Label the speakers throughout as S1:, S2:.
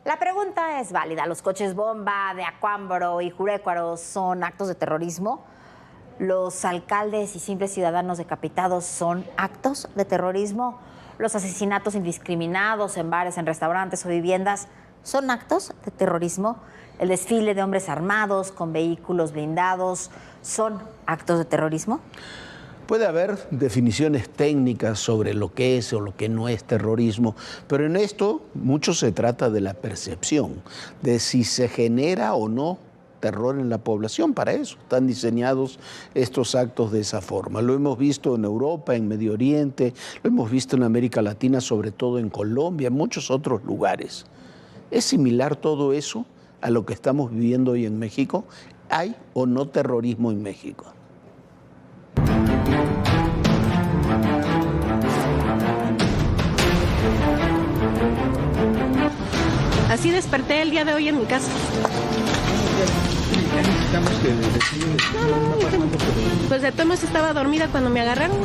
S1: La pregunta es válida. ¿Los coches bomba de Acámbaro y Jurecuaro son actos de terrorismo? ¿Los alcaldes y simples ciudadanos decapitados son actos de terrorismo? ¿Los asesinatos indiscriminados en bares, en restaurantes o viviendas son actos de terrorismo? ¿El desfile de hombres armados con vehículos blindados son actos de terrorismo?
S2: Puede haber definiciones técnicas sobre lo que es o lo que no es terrorismo, pero en esto mucho se trata de la percepción, de si se genera o no terror en la población. Para eso están diseñados estos actos de esa forma. Lo hemos visto en Europa, en Medio Oriente, lo hemos visto en América Latina, sobre todo en Colombia, en muchos otros lugares. ¿Es similar todo eso a lo que estamos viviendo hoy en México? ¿Hay o no terrorismo en México?
S3: Así desperté el día de hoy en mi casa. Pues de todos estaba dormida cuando me agarraron.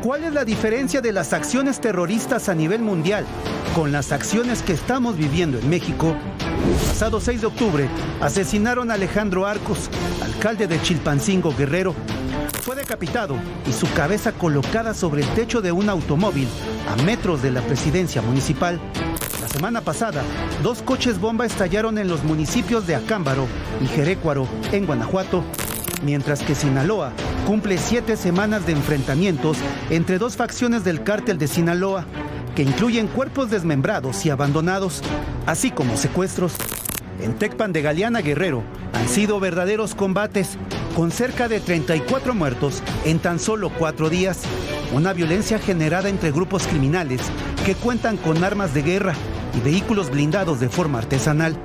S4: ¿Cuál es la diferencia de las acciones terroristas a nivel mundial con las acciones que estamos viviendo en México? El pasado 6 de octubre asesinaron a Alejandro Arcos, alcalde de Chilpancingo, Guerrero. Fue decapitado y su cabeza colocada sobre el techo de un automóvil a metros de la presidencia municipal. La semana pasada, 2 coches bomba estallaron en los municipios de Acámbaro y Jerécuaro, en Guanajuato, mientras que Sinaloa cumple 7 semanas de enfrentamientos entre 2 facciones del cártel de Sinaloa, que incluyen cuerpos desmembrados y abandonados, así como secuestros. En Tecpan de Galeana, Guerrero, han sido verdaderos combates, con cerca de 34 muertos en tan solo 4 días. Una violencia generada entre grupos criminales que cuentan con armas de guerra y vehículos blindados de forma artesanal.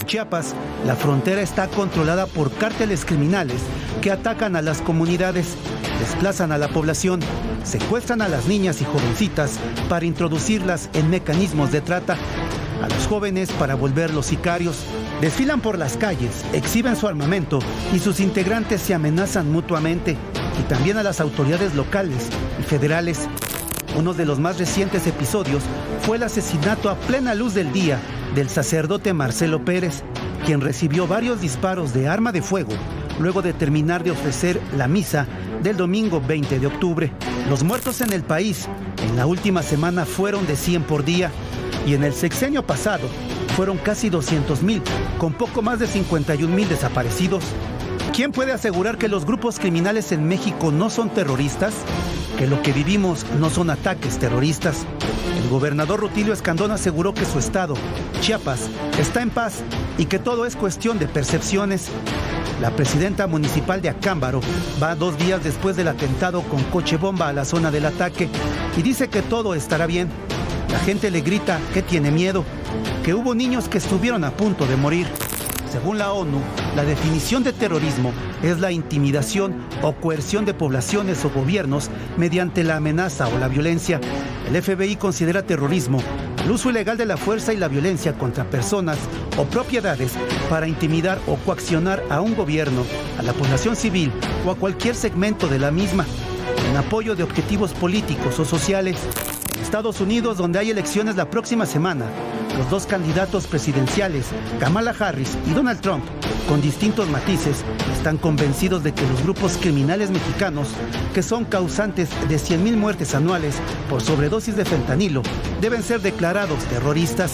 S4: En Chiapas, la frontera está controlada por cárteles criminales que atacan a las comunidades, desplazan a la población, secuestran a las niñas y jovencitas para introducirlas en mecanismos de trata, a los jóvenes para volverlos sicarios. Desfilan por las calles, exhiben su armamento y sus integrantes se amenazan mutuamente, y también a las autoridades locales y federales. Uno de los más recientes episodios fue el asesinato a plena luz del día del sacerdote Marcelo Pérez, quien recibió varios disparos de arma de fuego luego de terminar de ofrecer la misa del domingo 20 de octubre. Los muertos en el país en la última semana fueron de 100 por día, y en el sexenio pasado fueron casi 200,000, con poco más de 51,000 desaparecidos. ¿Quién puede asegurar que los grupos criminales en México no son terroristas? Que lo que vivimos no son ataques terroristas. El gobernador Rutilio Escandón aseguró que su estado, Chiapas, está en paz y que todo es cuestión de percepciones. La presidenta municipal de Acámbaro va 2 días después del atentado con coche bomba a la zona del ataque y dice que todo estará bien. La gente le grita que tiene miedo, que hubo niños que estuvieron a punto de morir. Según la ONU, la definición de terrorismo es la intimidación o coerción de poblaciones o gobiernos mediante la amenaza o la violencia. El FBI considera terrorismo el uso ilegal de la fuerza y la violencia contra personas o propiedades para intimidar o coaccionar a un gobierno, a la población civil o a cualquier segmento de la misma, en apoyo de objetivos políticos o sociales. En Estados Unidos, donde hay elecciones la próxima semana, los 2 candidatos presidenciales, Kamala Harris y Donald Trump, con distintos matices, están convencidos de que los grupos criminales mexicanos, que son causantes de 100,000 muertes anuales por sobredosis de fentanilo, deben ser declarados terroristas.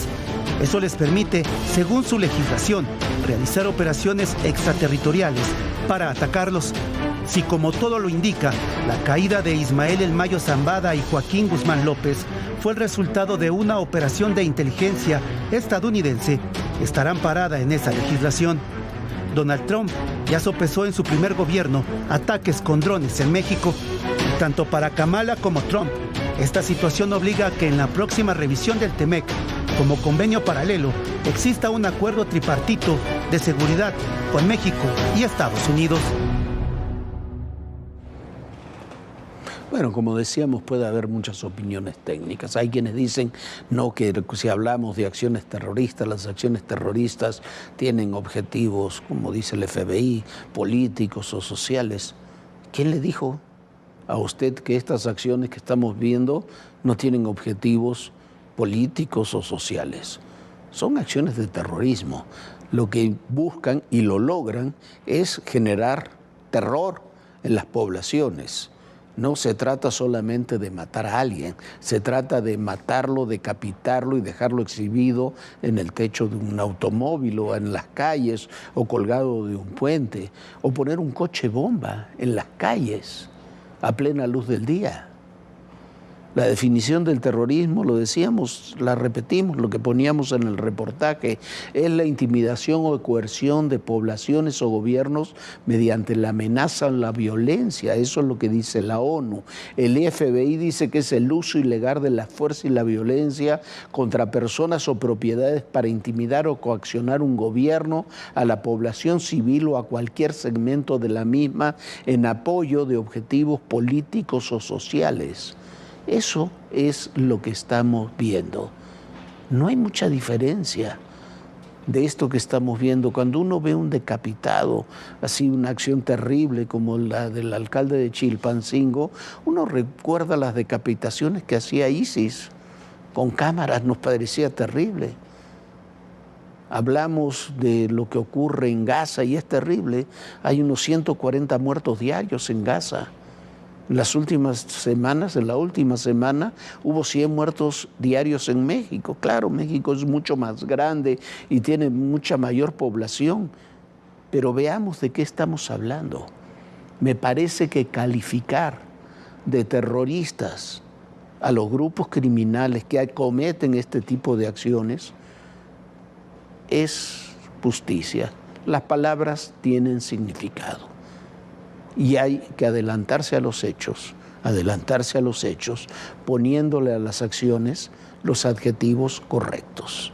S4: Eso les permite, según su legislación, realizar operaciones extraterritoriales para atacarlos. Si, como todo lo indica, la caída de Ismael El Mayo Zambada y Joaquín Guzmán López fue el resultado de una operación de inteligencia estadounidense, estará amparada en esa legislación. Donald Trump ya sopesó en su primer gobierno ataques con drones en México. Y tanto para Kamala como Trump, esta situación obliga a que en la próxima revisión del TEMEC, como convenio paralelo, exista un acuerdo tripartito de seguridad con México y Estados Unidos.
S2: Bueno, como decíamos, puede haber muchas opiniones técnicas. Hay quienes dicen no, que si hablamos de acciones terroristas, las acciones terroristas tienen objetivos, como dice el FBI, políticos o sociales. ¿Quién le dijo a usted que estas acciones que estamos viendo no tienen objetivos políticos o sociales? Son acciones de terrorismo. Lo que buscan y lo logran es generar terror en las poblaciones. No se trata solamente de matar a alguien, se trata de matarlo, decapitarlo y dejarlo exhibido en el techo de un automóvil o en las calles o colgado de un puente o poner un coche bomba en las calles a plena luz del día. La definición del terrorismo, lo decíamos, la repetimos, lo que poníamos en el reportaje, es la intimidación o coerción de poblaciones o gobiernos mediante la amenaza o la violencia. Eso es lo que dice la ONU. El FBI dice que es el uso ilegal de la fuerza y la violencia contra personas o propiedades para intimidar o coaccionar un gobierno, a la población civil o a cualquier segmento de la misma en apoyo de objetivos políticos o sociales. Eso es lo que estamos viendo. No hay mucha diferencia de esto que estamos viendo. Cuando uno ve un decapitado, así una acción terrible como la del alcalde de Chilpancingo, uno recuerda las decapitaciones que hacía ISIS con cámaras, nos parecía terrible. Hablamos de lo que ocurre en Gaza y es terrible. Hay unos 140 muertos diarios en Gaza. Las últimas semanas, en la última semana, hubo 100 muertos diarios en México. Claro, México es mucho más grande y tiene mucha mayor población, pero veamos de qué estamos hablando. Me parece que calificar de terroristas a los grupos criminales que cometen este tipo de acciones es justicia. Las palabras tienen significado. Y hay que adelantarse a los hechos, poniéndole a las acciones los adjetivos correctos.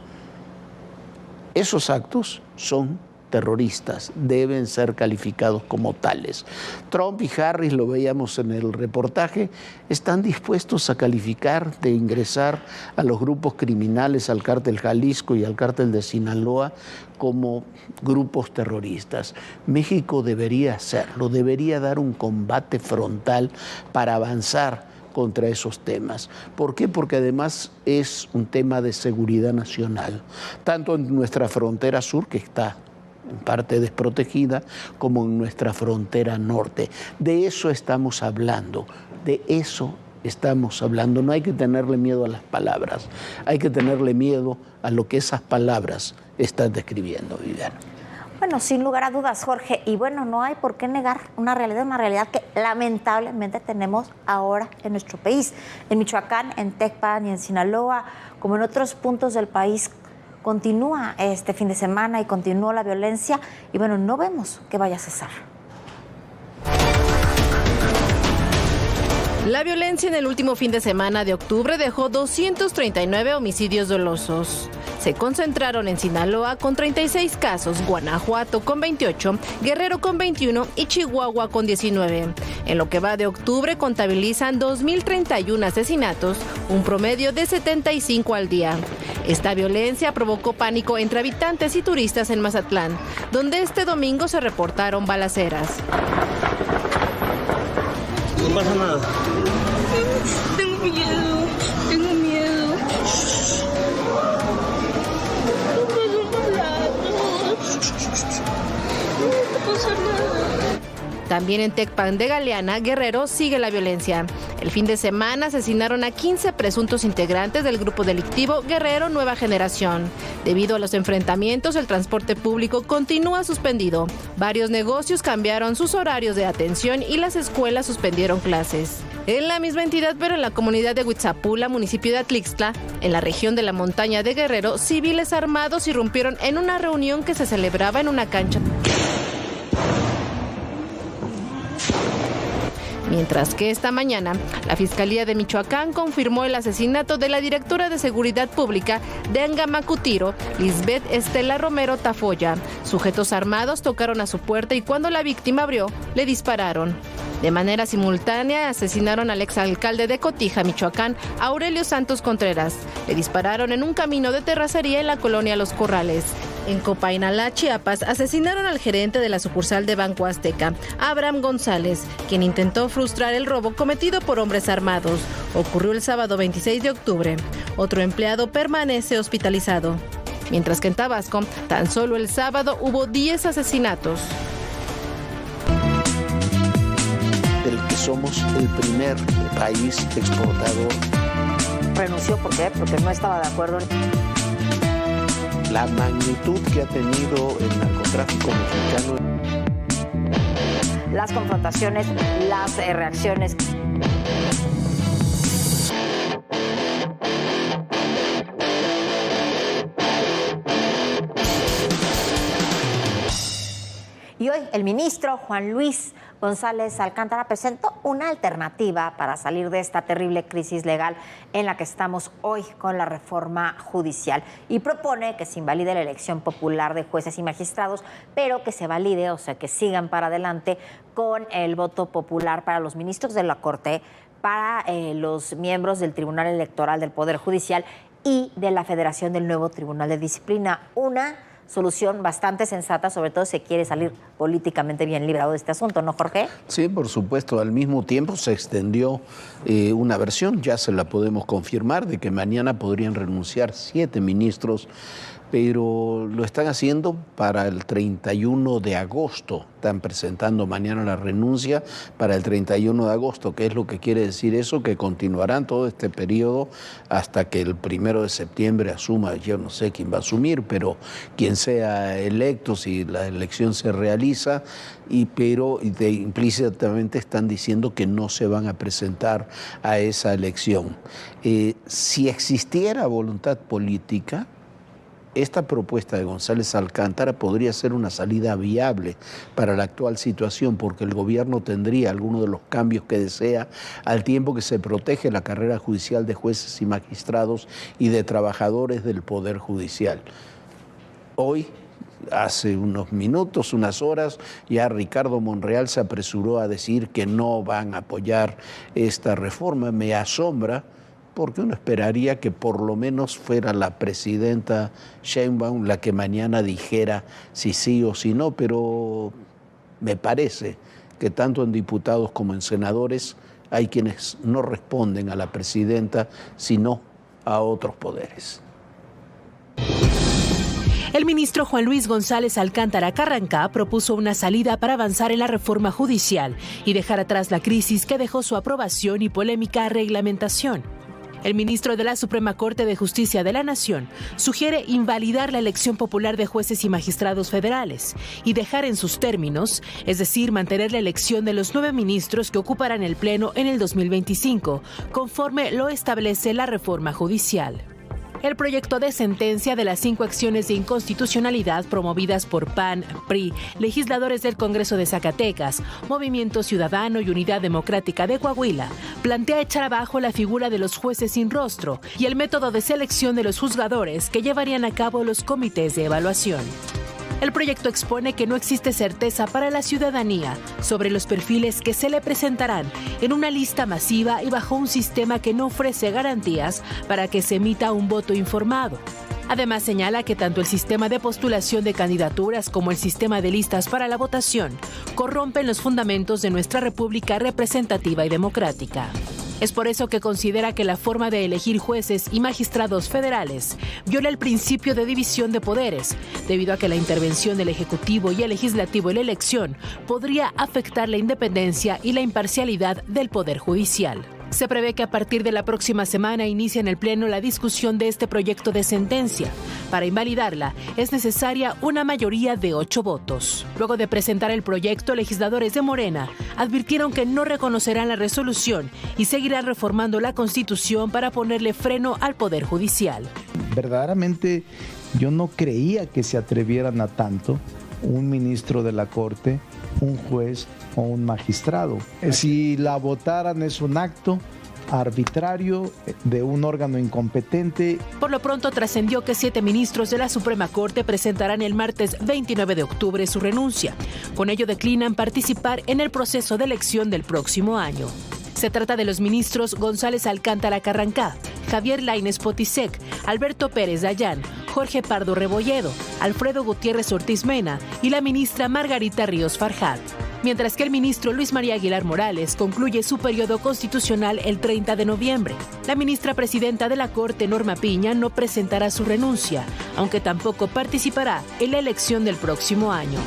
S2: Esos actos son terroristas, deben ser calificados como tales. Trump y Harris, lo veíamos en el reportaje, están dispuestos a calificar de ingresar a los grupos criminales, al cártel Jalisco y al cártel de Sinaloa, como grupos terroristas. México debería hacerlo, debería dar un combate frontal para avanzar contra esos temas. ¿Por qué? Porque además es un tema de seguridad nacional, tanto en nuestra frontera sur, que está en parte desprotegida, como en nuestra frontera norte. De eso estamos hablando, No hay que tenerle miedo a las palabras, hay que tenerle miedo a lo que esas palabras están describiendo, Viviana.
S1: Bueno, sin lugar a dudas, Jorge, y bueno, no hay por qué negar una realidad que lamentablemente tenemos ahora en nuestro país. En Michoacán, en Tecpan y en Sinaloa, como en otros puntos del país, continúa este fin de semana y continúa la violencia y bueno, no vemos que vaya a cesar.
S3: La violencia en el último fin de semana de octubre dejó 239 homicidios dolosos. Se concentraron en Sinaloa con 36 casos, Guanajuato con 28, Guerrero con 21 y Chihuahua con 19. En lo que va de octubre contabilizan 2.031 asesinatos, un promedio de 75 al día. Esta violencia provocó pánico entre habitantes y turistas en Mazatlán, donde este domingo se reportaron balaceras.
S5: No pasa nada.
S6: Tengo miedo. No pasa nada.
S3: También en Tecpan de Galeana, Guerrero, sigue la violencia. El fin de semana asesinaron a 15 presuntos integrantes del grupo delictivo Guerrero Nueva Generación. Debido a los enfrentamientos, el transporte público continúa suspendido. Varios negocios cambiaron sus horarios de atención y las escuelas suspendieron clases. En la misma entidad, pero en la comunidad de Huitzapula, municipio de Atlixtla, en la región de la montaña de Guerrero, civiles armados irrumpieron en una reunión que se celebraba en una cancha. Mientras que esta mañana, la Fiscalía de Michoacán confirmó el asesinato de la directora de Seguridad Pública de Angamacutiro, Lisbeth Estela Romero Tafoya. Sujetos armados tocaron a su puerta y cuando la víctima abrió, le dispararon. De manera simultánea, asesinaron al exalcalde de Cotija, Michoacán, Aurelio Santos Contreras. Le dispararon en un camino de terracería en la colonia Los Corrales. En Copainalá, Chiapas, asesinaron al gerente de la sucursal de Banco Azteca, Abraham González, quien intentó frustrar el robo cometido por hombres armados. Ocurrió el sábado 26 de octubre. Otro empleado permanece hospitalizado. Mientras que en Tabasco, tan solo el sábado hubo 10 asesinatos.
S2: Del que somos el primer país exportador.
S1: Renunció, ¿por qué? Porque no estaba de acuerdo.
S2: La magnitud que ha tenido el narcotráfico mexicano.
S1: Las confrontaciones, las reacciones. Y hoy el ministro Juan Luis González Alcántara presentó una alternativa para salir de esta terrible crisis legal en la que estamos hoy con la reforma judicial y propone que se invalide la elección popular de jueces y magistrados, pero que se valide, o sea, que sigan para adelante con el voto popular para los ministros de la Corte, para los miembros del Tribunal Electoral del Poder Judicial y de la Federación del nuevo Tribunal de Disciplina. Una solución bastante sensata, sobre todo si se quiere salir políticamente bien librado de este asunto, ¿no, Jorge?
S2: Sí, por supuesto. Al mismo tiempo se extendió una versión, ya se la podemos confirmar, de que mañana podrían renunciar 7 ministros, pero lo están haciendo para el 31 de agosto. Están presentando mañana la renuncia para el 31 de agosto. ¿Qué es lo que quiere decir eso? Que continuarán todo este periodo hasta que el 1 de septiembre asuma, yo no sé quién va a asumir, pero quien sea electo, si la elección se realiza, pero implícitamente están diciendo que no se van a presentar a esa elección. Si existiera voluntad política, esta propuesta de González Alcántara podría ser una salida viable para la actual situación, porque el gobierno tendría algunos de los cambios que desea al tiempo que se protege la carrera judicial de jueces y magistrados y de trabajadores del Poder Judicial. Hoy, hace unos minutos, unas horas, ya Ricardo Monreal se apresuró a decir que no van a apoyar esta reforma. Me asombra, porque uno esperaría que por lo menos fuera la presidenta Sheinbaum la que mañana dijera si sí o si no, pero me parece que tanto en diputados como en senadores hay quienes no responden a la presidenta, sino a otros poderes.
S5: El ministro Juan Luis González Alcántara Carrancá propuso una salida para avanzar en la reforma judicial y dejar atrás la crisis que dejó su aprobación y polémica reglamentación. El ministro de la Suprema Corte de Justicia de la Nación sugiere invalidar la elección popular de jueces y magistrados federales y dejar en sus términos, es decir, mantener la elección de los 9 ministros que ocuparán el Pleno en el 2025, conforme lo establece la reforma judicial. El proyecto de sentencia de las 5 acciones de inconstitucionalidad promovidas por PAN, PRI, legisladores del Congreso de Zacatecas, Movimiento Ciudadano y Unidad Democrática de Coahuila, plantea echar abajo la figura de los jueces sin rostro y el método de selección de los juzgadores que llevarían a cabo los comités de evaluación. El proyecto expone que no existe certeza para la ciudadanía sobre los perfiles que se le presentarán en una lista masiva y bajo un sistema que no ofrece garantías para que se emita un voto informado. Además, señala que tanto el sistema de postulación de candidaturas como el sistema de listas para la votación corrompen los fundamentos de nuestra república representativa y democrática. Es por eso que considera que la forma de elegir jueces y magistrados federales viola el principio de división de poderes, debido a que la intervención del Ejecutivo y el Legislativo en la elección podría afectar la independencia y la imparcialidad del Poder Judicial. Se prevé que a partir de la próxima semana inicie en el Pleno la discusión de este proyecto de sentencia. Para invalidarla, es necesaria una mayoría de 8 votos. Luego de presentar el proyecto, legisladores de Morena advirtieron que no reconocerán la resolución y seguirán reformando la Constitución para ponerle freno al Poder Judicial.
S7: Verdaderamente, yo no creía que se atrevieran a tanto un ministro de la Corte, un juez o un magistrado. Si la votaran es un acto arbitrario, de un órgano incompetente.
S5: Por lo pronto trascendió que 7 ministros de la Suprema Corte presentarán el martes 29 de octubre su renuncia. Con ello declinan participar en el proceso de elección del próximo año. Se trata de los ministros González Alcántara Carrancá, Javier Lainez Potisek, Alberto Pérez Dayán, Jorge Pardo Rebolledo, Alfredo Gutiérrez Ortiz Mena y la ministra Margarita Ríos Farjat. Mientras que el ministro Luis María Aguilar Morales concluye su periodo constitucional el 30 de noviembre. La ministra presidenta de la Corte, Norma Piña, no presentará su renuncia, aunque tampoco participará en la elección del próximo año.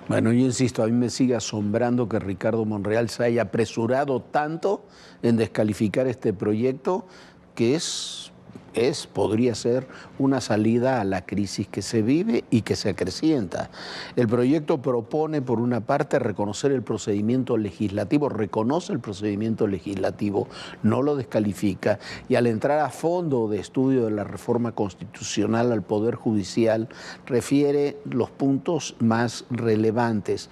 S2: Bueno, yo insisto, a mí me sigue asombrando que Ricardo Monreal se haya apresurado tanto en descalificar este proyecto, que podría ser una salida a la crisis que se vive y que se acrecienta. El proyecto propone, por una parte, reconocer el procedimiento legislativo, reconoce el procedimiento legislativo, no lo descalifica, y al entrar a fondo de estudio de la reforma constitucional al Poder Judicial, refiere los puntos más relevantes.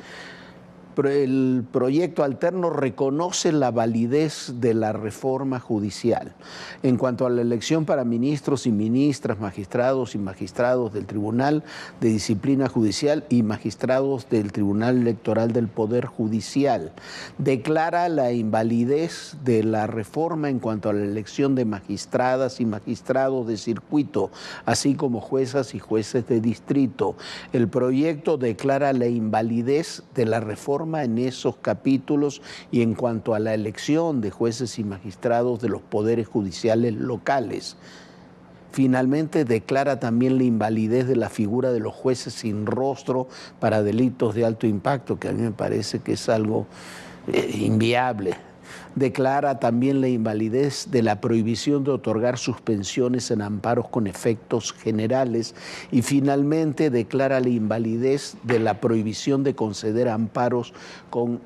S2: El proyecto alterno reconoce la validez de la reforma judicial. En cuanto a la elección para ministros y ministras, magistrados y magistrados del Tribunal de Disciplina Judicial y magistrados del Tribunal Electoral del Poder Judicial, declara la invalidez de la reforma en cuanto a la elección de magistradas y magistrados de circuito, así como juezas y jueces de distrito. El proyecto declara la invalidez de la reforma en esos capítulos y en cuanto a la elección de jueces y magistrados de los poderes judiciales locales. Finalmente declara también la invalidez de la figura de los jueces sin rostro para delitos de alto impacto, que a mí me parece que es algo inviable. Declara también la invalidez de la prohibición de otorgar suspensiones en amparos con efectos generales y finalmente declara la invalidez de la prohibición de conceder amparos con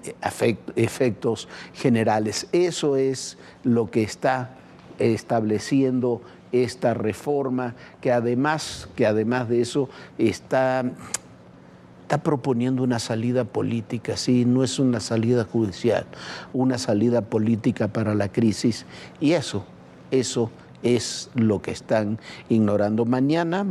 S2: efectos generales. Eso es lo que está estableciendo esta reforma, que además de eso está proponiendo una salida política, sí, no es una salida judicial, una salida política para la crisis, y eso es lo que están ignorando. Mañana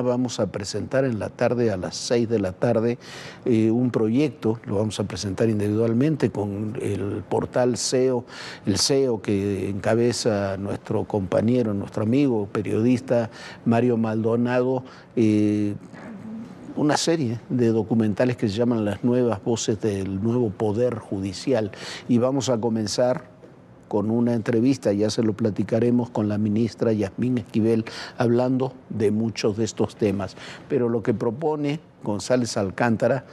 S2: vamos a presentar en la tarde, a las 6 de la tarde, un proyecto, lo vamos a presentar individualmente con el portal SEO, el SEO que encabeza nuestro compañero, nuestro amigo, periodista Mario Maldonado, una serie de documentales que se llaman Las nuevas voces del nuevo Poder Judicial, y vamos a comenzar con una entrevista, ya se lo platicaremos, con la ministra Yasmín Esquivel, hablando de muchos de estos temas. Pero lo que propone González Alcántara,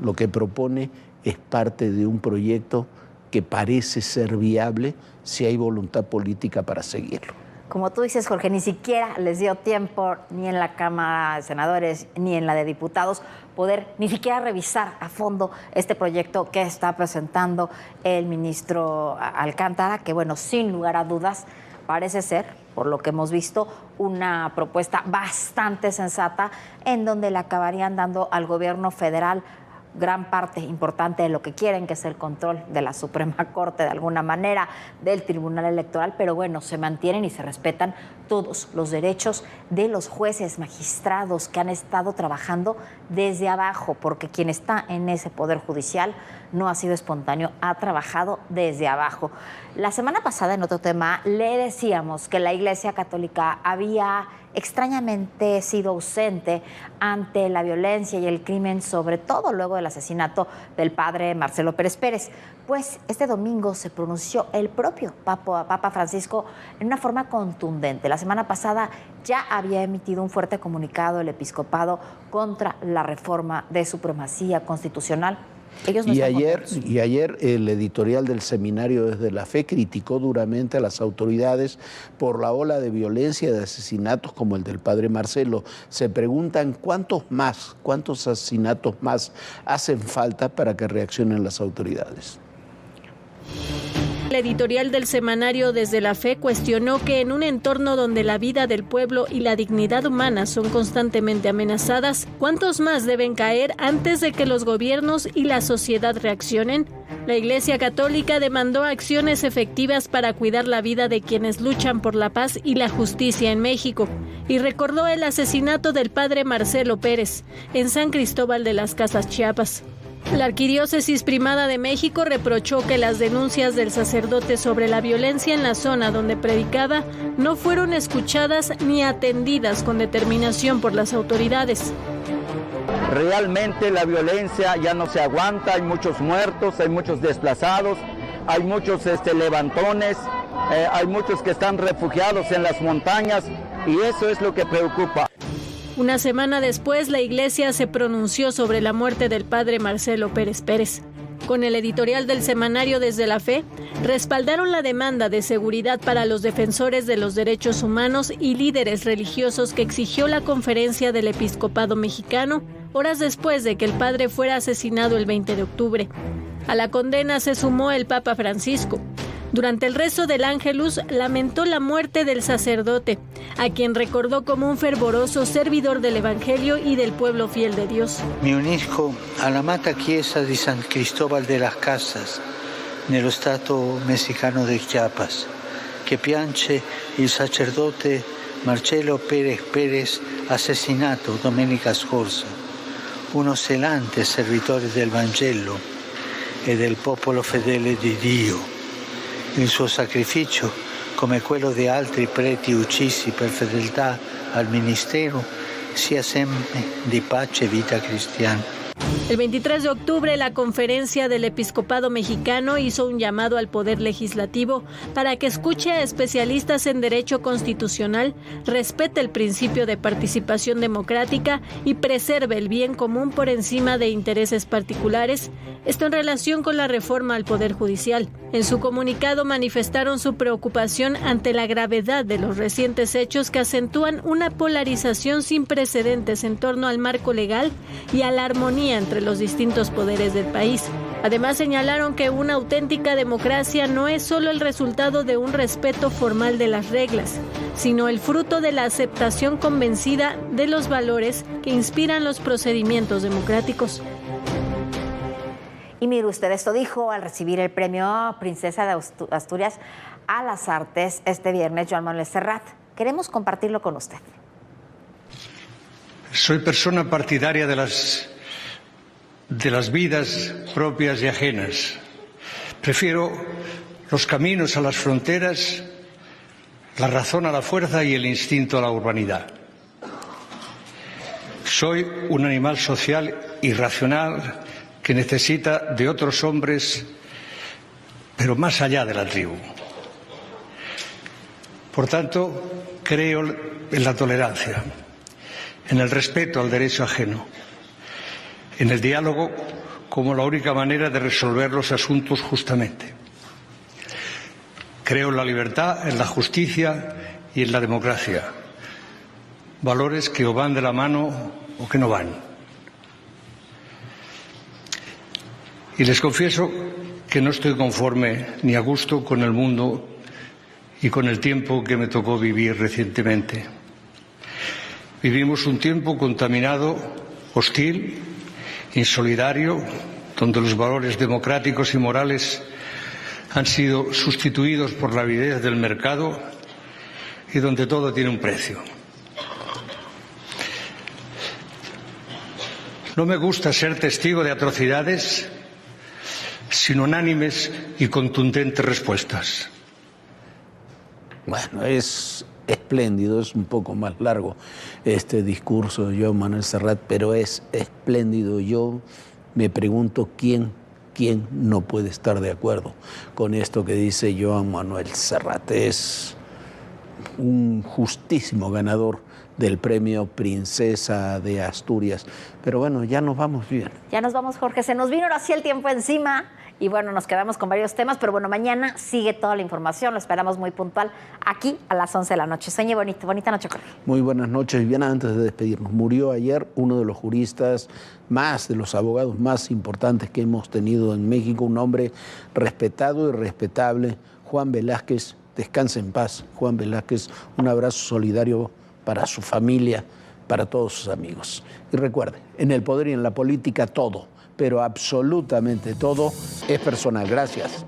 S2: lo que propone es parte de un proyecto que parece ser viable si hay voluntad política para seguirlo.
S1: Como tú dices, Jorge, ni siquiera les dio tiempo ni en la Cámara de Senadores ni en la de Diputados poder ni siquiera revisar a fondo este proyecto que está presentando el ministro Alcántara, que bueno, sin lugar a dudas parece ser, por lo que hemos visto, una propuesta bastante sensata en donde le acabarían dando al gobierno federal gran parte importante de lo que quieren, que es el control de la Suprema Corte, de alguna manera, del Tribunal Electoral, pero bueno, se mantienen y se respetan todos los derechos de los jueces, magistrados que han estado trabajando desde abajo, porque quien está en ese Poder Judicial no ha sido espontáneo, ha trabajado desde abajo. La semana pasada, en otro tema, le decíamos que la Iglesia Católica había extrañamente sido ausente ante la violencia y el crimen, sobre todo luego del asesinato del padre Marcelo Pérez Pérez. Pues este domingo se pronunció el propio Papa Francisco en una forma contundente. La semana pasada ya había emitido un fuerte comunicado el episcopado contra la reforma de supremacía constitucional. Ellos no
S2: y ayer el editorial del Seminario Desde la Fe criticó duramente a las autoridades por la ola de violencia y de asesinatos como el del padre Marcelo. Se preguntan cuántos asesinatos más hacen falta para que reaccionen las autoridades.
S8: El editorial del semanario Desde la Fe cuestionó que en un entorno donde la vida del pueblo y la dignidad humana son constantemente amenazadas, ¿cuántos más deben caer antes de que los gobiernos y la sociedad reaccionen? La Iglesia Católica demandó acciones efectivas para cuidar la vida de quienes luchan por la paz y la justicia en México y recordó el asesinato del padre Marcelo Pérez en San Cristóbal de las Casas, Chiapas. La Arquidiócesis Primada de México reprochó que las denuncias del sacerdote sobre la violencia en la zona donde predicaba no fueron escuchadas ni atendidas con determinación por las autoridades.
S9: Realmente la violencia ya no se aguanta, hay muchos muertos, hay muchos desplazados, hay muchos levantones, hay muchos que están refugiados en las montañas y eso es lo que preocupa.
S8: Una semana después, la Iglesia se pronunció sobre la muerte del padre Marcelo Pérez Pérez. Con el editorial del semanario Desde la Fe, respaldaron la demanda de seguridad para los defensores de los derechos humanos y líderes religiosos que exigió la Conferencia del Episcopado Mexicano horas después de que el padre fuera asesinado el 20 de octubre. A la condena se sumó el Papa Francisco. Durante el rezo del Ángelus, lamentó la muerte del sacerdote, a quien recordó como un fervoroso servidor del Evangelio y del pueblo fiel de Dios.
S10: Mi unisco all'amata chiesa di San Cristóbal de las Casas, nello stato messicano di Chiapas, che piange il sacerdote Marcelo Pérez Pérez assassinato domenica scorsa, uno zelante servitore del Vangelo e del popolo fedele di Dio. Il suo sacrificio, come quello di altri preti uccisi per fedeltà al ministero, sia sempre di pace e vita cristiana.
S8: El 23 de octubre, la Conferencia del Episcopado Mexicano hizo un llamado al Poder Legislativo para que escuche a especialistas en derecho constitucional, respete el principio de participación democrática y preserve el bien común por encima de intereses particulares, esto en relación con la reforma al Poder Judicial. En su comunicado manifestaron su preocupación ante la gravedad de los recientes hechos que acentúan una polarización sin precedentes en torno al marco legal y a la armonía entre los distintos poderes del país. Además, señalaron que una auténtica democracia no es solo el resultado de un respeto formal de las reglas, sino el fruto de la aceptación convencida de los valores que inspiran los procedimientos democráticos.
S1: Y mire usted, esto dijo al recibir el premio Princesa de Asturias a las Artes este viernes Joan Manuel Serrat. Queremos compartirlo con usted.
S11: Soy persona partidaria de las vidas propias y ajenas. Prefiero los caminos a las fronteras, la razón a la fuerza y el instinto a la urbanidad. Soy un animal social y racional que necesita de otros hombres, pero más allá de la tribu. Por tanto, creo en la tolerancia, en el respeto al derecho ajeno, en el diálogo como la única manera de resolver los asuntos justamente. Creo en la libertad, en la justicia y en la democracia, valores que o van de la mano o que no van. Y les confieso que no estoy conforme ni a gusto con el mundo y con el tiempo que me tocó vivir recientemente. Vivimos un tiempo contaminado, hostil, insolidario, donde los valores democráticos y morales han sido sustituidos por la avidez del mercado y donde todo tiene un precio. No me gusta ser testigo de atrocidades sin unánimes y contundentes respuestas.
S2: Bueno, es espléndido, es un poco más largo este discurso de Joan Manuel Serrat, pero es espléndido. Yo me pregunto quién no puede estar de acuerdo con esto que dice Joan Manuel Serrat. Es un justísimo ganador del premio Princesa de Asturias. Pero bueno, ya nos vamos bien.
S1: Ya nos vamos, Jorge. Se nos vino ahora sí el tiempo encima y bueno, nos quedamos con varios temas, pero bueno, mañana sigue toda la información. Lo esperamos muy puntual aquí a las 11 de la noche. Sueñe bonito. Bonita noche, Jorge.
S2: Muy buenas noches. Bien, antes de despedirnos, murió ayer uno de los juristas de los abogados más importantes que hemos tenido en México, un hombre respetado y respetable, Juan Velázquez. Descanse en paz, Juan Velázquez. Un abrazo solidario para su familia, para todos sus amigos. Y recuerde, en el poder y en la política todo, pero absolutamente todo es personal. Gracias.